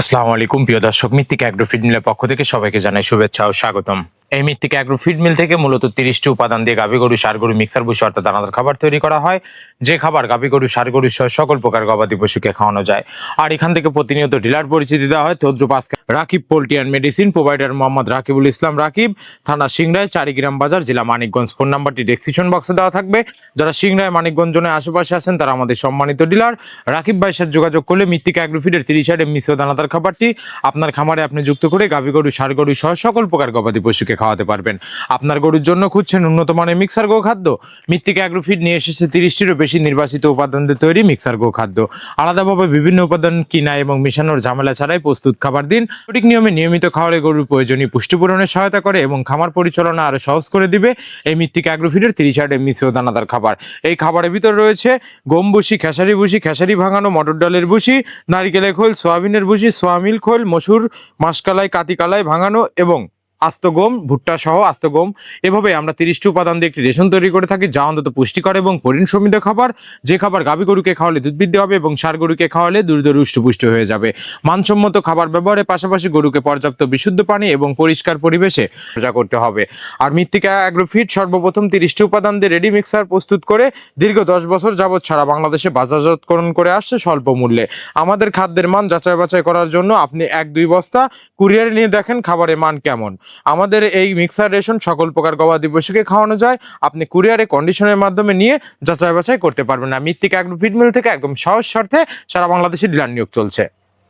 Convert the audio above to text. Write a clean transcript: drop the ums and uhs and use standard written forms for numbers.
আসসালামু আলাইকুম প্রিয় দর্শক, মৃত্তিকা অ্যাগ্রো ফিড মিলের পক্ষ থেকে সবাইকে জানাই শুভেচ্ছা ও স্বাগতম। এই মৃত্তিকা অ্যাগ্রো ফিড মিল থেকে মূলত 30টি উপাদান দিয়ে গাভী গরু, ষাঁড় গরু, মিক্সার ভুসি অর্থাৎ দানাদার খাবার তৈরি করা হয়। যে খাবার গাভী গরু, ষাঁড় গরু সহ সকল প্রকার গবাদি পশুকে খাওয়ানো যায়। আর এখান থেকে প্রতিনিয়ত ডিলার পরিচিতি দেওয়া হয় তদ্রুপ আজকে Rakib poultry and medicine provider Mohammad Rakibul Islam Rakib, থানা সিংড়ায়, চারিগ্রাম বাজার, জেলা মানিকগঞ্জ। ফোন নাম্বারটি ডেসক্রিপশন বক্সে দেওয়া থাকবে। যারা সিংড়ায়, মানিকগঞ্জ জোনের আশেপাশে আছেন তারা আমাদের সম্মানিত ডিলার রাকিব ভাইয়ের সাথে যোগাযোগ করলে মৃত্তিকা অ্যাগ্রো ফিডের 30 মিশ্র দানাদার খাবারটি আপনার খামারে আপনি যুক্ত করে গাভী গরু, ষাঁড় গরু সহ সকল প্রকার গবাদি পশুকে খাওয়াতে পারবেন। আপনার গরুর জন্য খুঁজছেন উন্নত মানের মিক্সার গো খাদ্য? মৃত্তিকা অ্যাগ্রো ফিড নিয়ে এসেছে 30টিরও বেশি নির্বাচিত উপাদান দিয়ে তৈরি মিক্সার গো খাদ্য। আলাদাভাবে বিভিন্ন উপাদান কিনা এবং মেশানোর ঝামেলা ছাড়াই প্রস্তুত খাবার দিন। সঠিক নিয়মে নিয়মিত খাওয়ালে গরুর প্রয়োজনীয় পুষ্টি পূরণে সহায়তা করে এবং খামার পরিচালনা আরো সহজ করে দিবে এই মৃত্তিকা অ্যাগ্রো ফিডের 30 মিশ্র দানাদার খাবার। এই খাবারের ভিতর রয়েছে গম ভুসি, খেসারি ভাঙানো, মটর ডালের ভুসি, নারিকেলের খোল, সয়াবিনের ভুসি, সোয়ামিল খোল, মসুর, মাসকালাই, কাতিকালাই ভাঙানো এবং আস্ত গম, ভুট্টা সহ আস্ত গম। এভাবে আমরা 30টি উপাদান দিয়ে একটি রেশন তৈরি করে থাকি, যা অন্তত পুষ্টিকর এবং পরিণ সমৃদ্ধ খাবার। যে খাবার গাভী গরুকে খাওয়ালে দুধ বৃদ্ধি হবে এবং ষাঁড় গরুকে খাওয়ালে দুধ হৃষ্টপুষ্ট হয়ে যাবে। মানসম্মত খাবার ব্যবহারের পাশাপাশি গরুকে পর্যাপ্ত বিশুদ্ধ পানি এবং পরিষ্কার পরিবেশে পূজা করতে হবে। আর মৃত্তিকা অ্যাগ্রো ফিড সর্বপ্রথম 30টি উপাদান দিয়ে রেডি মিক্সার প্রস্তুত করে দীর্ঘ 10 বছর যাবৎ সারা বাংলাদেশে বাজারজাতকরণ করে আসছে স্বল্প মূল্যে। আমাদের খাদ্যের মান যাচাই বাছাই করার জন্য আপনি 1-2 বস্তা কুরিয়ারে নিয়ে দেখেন খাবারের মান কেমন। আমাদের এই মিক্সার রেশন সকল প্রকার গবাদি পশুকে খাওয়ানো যায়। আপনি কুরিয়ারে কন্ডিশনের মাধ্যমে নিয়ে যাচাই বাছাই করতে পারবেন। না, মৃত্তিকা অ্যাগ্রো ফিড মিল থেকে একদম সহজ শর্তে সারা বাংলাদেশে ডিলার নিয়োগ চলছে।